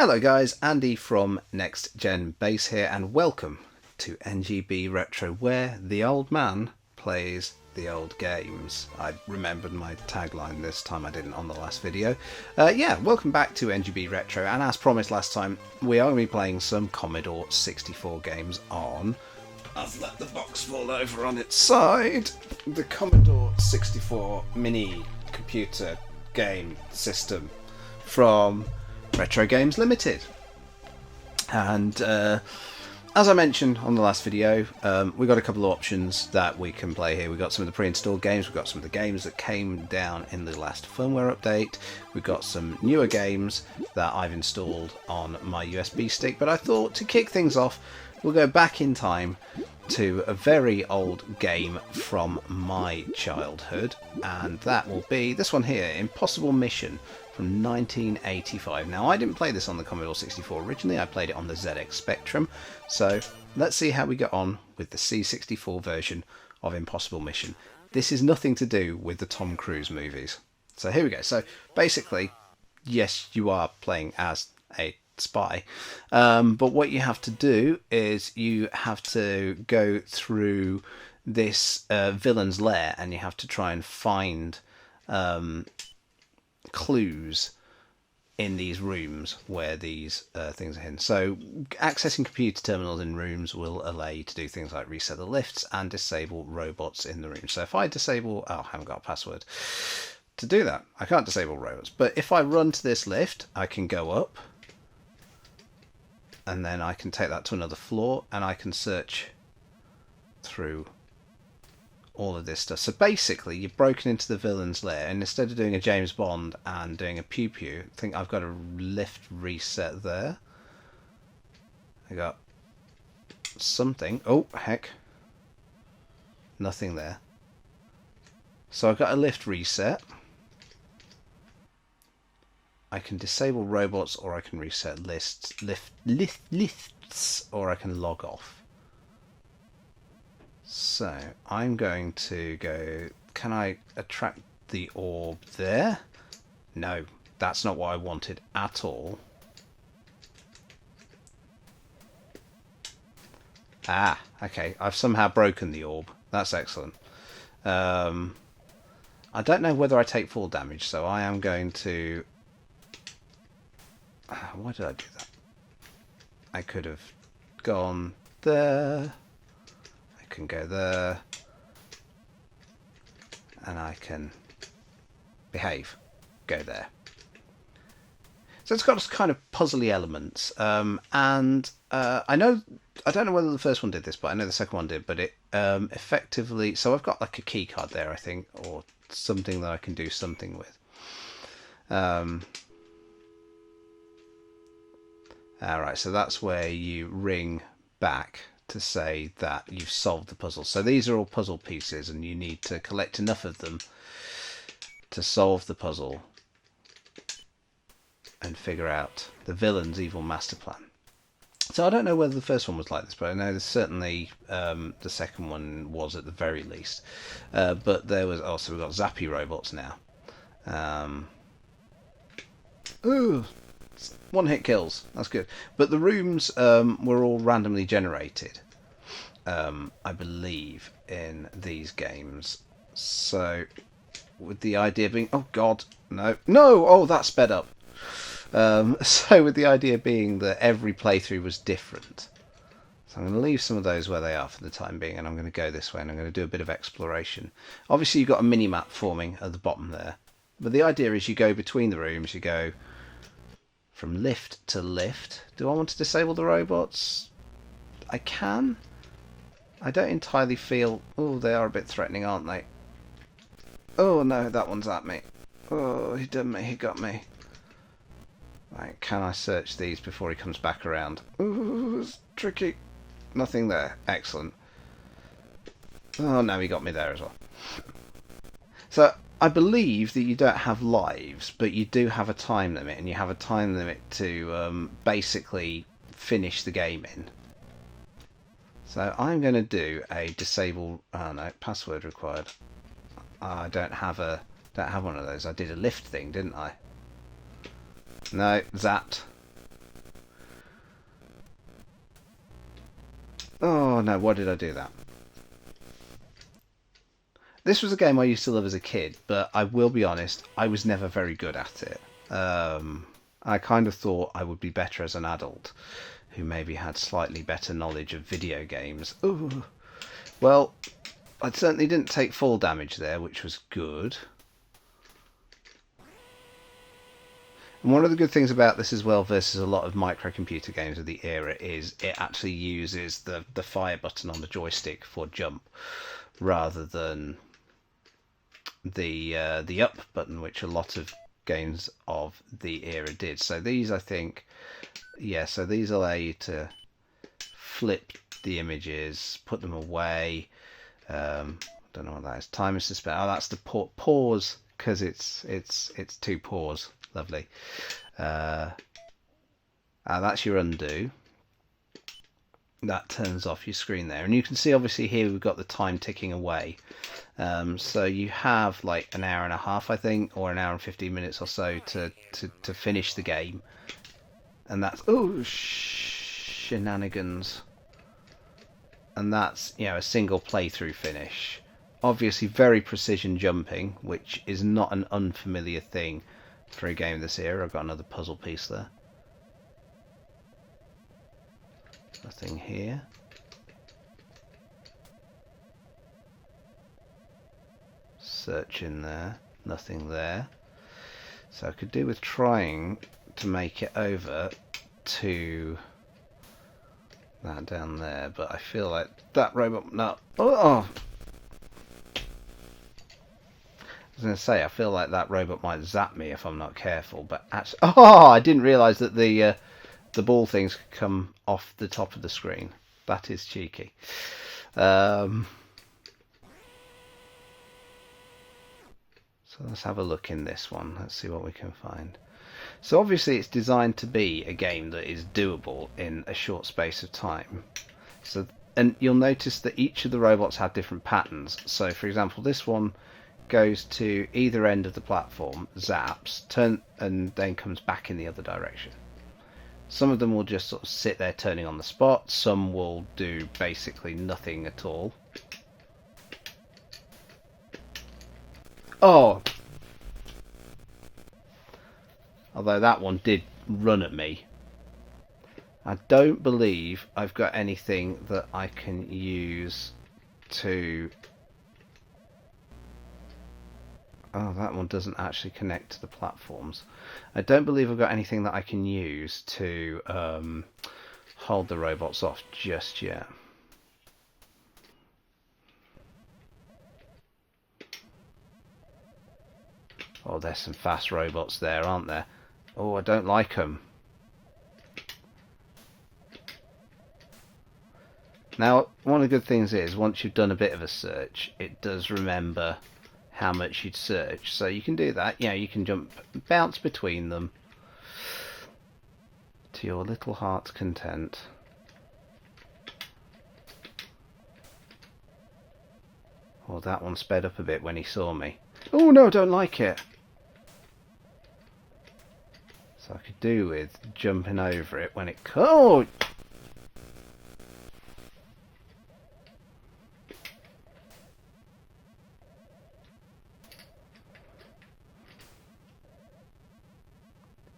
Hello guys, Andy from Next Gen Base here, and welcome to NGB Retro, where the old man plays the old games. I remembered my tagline this time, I didn't on the last video. Welcome back to NGB Retro, and as promised last time, we are going to be playing some Commodore 64 games on... I've let the box fall over on its side. The Commodore 64 Mini computer game system from Retro Games Limited. And as I mentioned on the last video, we've got a couple of options that we can play here. We've got some of the pre-installed games, we've got some of the games that came down in the last firmware update, we've got some newer games that I've installed on my USB stick, but I thought to kick things off, we'll go back in time to a very old game from my childhood, and that will be this one here, Impossible Mission from 1985. Now, I didn't play this on the Commodore 64 originally, I played it on the ZX Spectrum, so let's see how we get on with the C64 version of Impossible Mission. This is nothing to do with the Tom Cruise movies. So here we go. So basically, yes, you are playing as a spy, but what you have to do is you have to go through this villain's lair, and you have to try and find clues in these rooms where these things are hidden. So accessing computer terminals in rooms will allow you to do things like reset the lifts and disable robots in the room. So if I disable... I haven't got a password to do that. I can't disable robots, but if I run to this lift, I can go up, and then I can take that to another floor, and I can search through all of this stuff. So basically, you've broken into the villain's lair, and instead of doing a James Bond and doing a pew pew, I think I've got a lift reset there. I got something. Oh, heck. Nothing there. So I've got a lift reset. I can disable robots, or I can reset lifts, or I can log off. So I'm going to go... Can I attract the orb there? No, that's not what I wanted at all. Ah, okay. I've somehow broken the orb. That's excellent. I don't know whether I take full damage, so I am going to... Why did I do that? I could have gone there. I can go there. And I can behave. Go there. So it's got kind of puzzly elements. I don't know whether the first one did this, but I know the second one did. But it effectively... So I've got like a key card there, I think, or something that I can do something with. Alright, so that's where you ring back to say that you've solved the puzzle. So these are all puzzle pieces, and you need to collect enough of them to solve the puzzle and figure out the villain's evil master plan. So I don't know whether the first one was like this, but I know there's certainly the second one was at the very least. But there was also... we've got zappy robots now. Ooh! One-hit kills. That's good. But the rooms were all randomly generated, I believe, in these games. So, with the idea being... Oh, God. No. No! Oh, that sped up. So, with the idea being that every playthrough was different. So I'm going to leave some of those where they are for the time being, and I'm going to go this way, and I'm going to do a bit of exploration. Obviously, you've got a mini-map forming at the bottom there. But the idea is you go between the rooms, you go... from lift to lift. Do I want to disable the robots? I can. I don't entirely feel... Oh, they are a bit threatening, aren't they? Oh, no, that one's at me. Oh, he done me. He got me. Right, can I search these before he comes back around? Ooh, it's tricky. Nothing there. Excellent. Oh, no, he got me there as well. So... I believe that you don't have lives, but you do have a time limit, and you have a time limit to basically finish the game in. So I'm going to do a disable... Oh no, password required. I don't have one of those. I did a lift thing, didn't I? No, zapped. Oh no, why did I do that? This was a game I used to love as a kid, but I will be honest, I was never very good at it. I kind of thought I would be better as an adult, who maybe had slightly better knowledge of video games. Ooh. Well, I certainly didn't take full damage there, which was good. And one of the good things about this as well versus a lot of microcomputer games of the era is it actually uses the fire button on the joystick for jump rather than the up button, which a lot of games of the era did. So these, I think, yeah, so these allow you to flip the images, put them away. Don't know what that is. Timer suspend. Oh, that's the pause because it's two pause. Lovely. That's your undo. That turns off your screen there, and you can see obviously here we've got the time ticking away. So you have like an hour and a half, I think, or an hour and 15 minutes or so to finish the game, and that's shenanigans. And that's, you know, a single playthrough finish. Obviously very precision jumping, which is not an unfamiliar thing for a game of this era. I've got another puzzle piece there. Nothing here. Search in there. Nothing there. So I could do with trying to make it over to that down there, but I feel like that robot... No. Oh! I was going to say, I feel like that robot might zap me if I'm not careful, but actually... Oh! I didn't realise that the ball things could come off the top of the screen. That is cheeky. So let's have a look in this one. Let's see what we can find. So obviously it's designed to be a game that is doable in a short space of time. So, and you'll notice that each of the robots have different patterns. So for example, this one goes to either end of the platform, zaps, and then comes back in the other direction. Some of them will just sort of sit there turning on the spot. Some will do basically nothing at all. Oh! Although that one did run at me. I don't believe I've got anything that I can use to... Oh, that one doesn't actually connect to the platforms. I don't believe I've got anything that I can use to hold the robots off just yet. Oh, there's some fast robots there, aren't there? Oh, I don't like them. Now, one of the good things is, once you've done a bit of a search, it does remember how much you'd search. So you can do that. You know, you can bounce between them to your little heart's content. Oh, that one sped up a bit when he saw me. Oh no, don't like it. So I could do with jumping over it when it... Oh!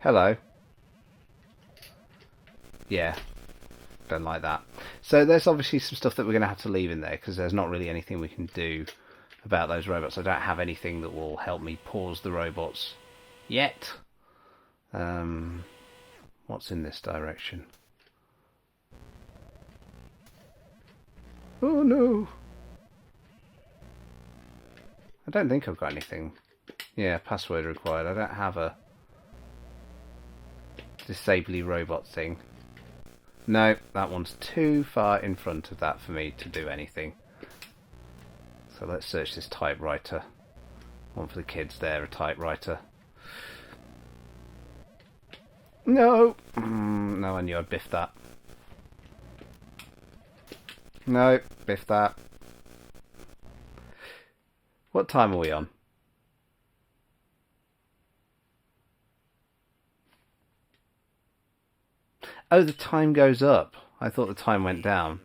Hello. Yeah, don't like that. So there's obviously some stuff that we're going to have to leave in there because there's not really anything we can do about those robots. I don't have anything that will help me pause the robots yet. What's in this direction? Oh no! I don't think I've got anything. Yeah, password required. I don't have a disably robot thing. No, that one's too far in front of that for me to do anything. So let's search this typewriter. One for the kids there, a typewriter. No! No, I knew I'd biff that. No, biff that. What time are we on? Oh, the time goes up. I thought the time went down.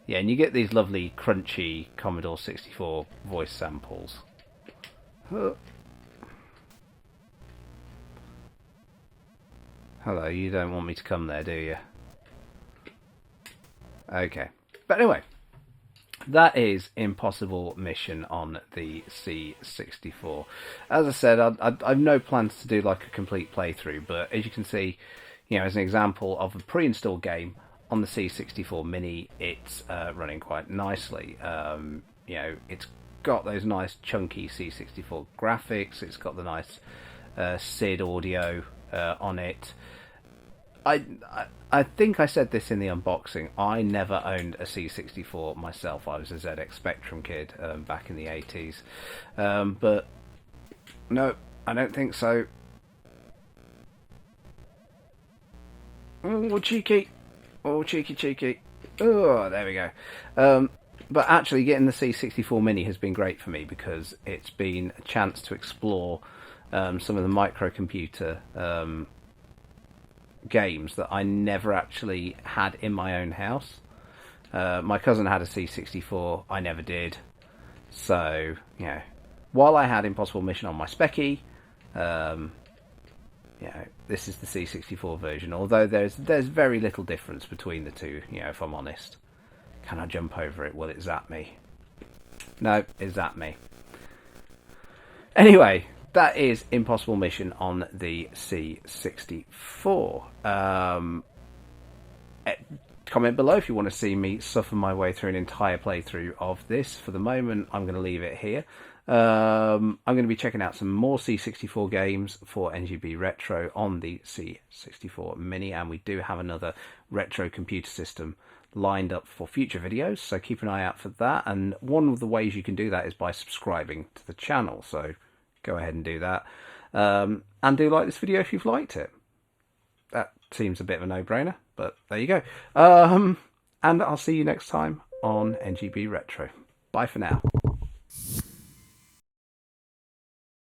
Yeah, and you get these lovely crunchy Commodore 64 voice samples. Hello, you don't want me to come there, do you? Okay. But anyway, that is Impossible Mission on the C64. As I said, I've no plans to do like a complete playthrough, but as you can see, you know, as an example of a pre-installed game on the C64 Mini, it's running quite nicely. You know, it's got those nice chunky C64 graphics. It's got the nice SID audio on it. I think I said this in the unboxing. I never owned a C64 myself. I was a ZX Spectrum kid back in the 80s. But no, I don't think so. Oh, cheeky. Oh, cheeky. Oh, there we go. But actually getting the C64 Mini has been great for me because it's been a chance to explore some of the microcomputer games that I never actually had in my own house. My cousin had a C64, I never did. So, you know, while I had Impossible Mission on my Specky, you know, this is the C64 version. Although there's very little difference between the two, you know, if I'm honest. Can I jump over it? Will it zap me? No, it zapped me. Anyway, that is Impossible Mission on the C64. Comment below if you want to see me suffer my way through an entire playthrough of this. For the moment, I'm going to leave it here. I'm going to be checking out some more C64 games for NGB Retro on the C64 Mini, and we do have another retro computer system lined up for future videos, so keep an eye out for that. And one of the ways you can do that is by subscribing to the channel, so go ahead and do that. And do like this video if you've liked it. That seems a bit of a no-brainer, but there you go. And I'll see you next time on NGB Retro. Bye for now.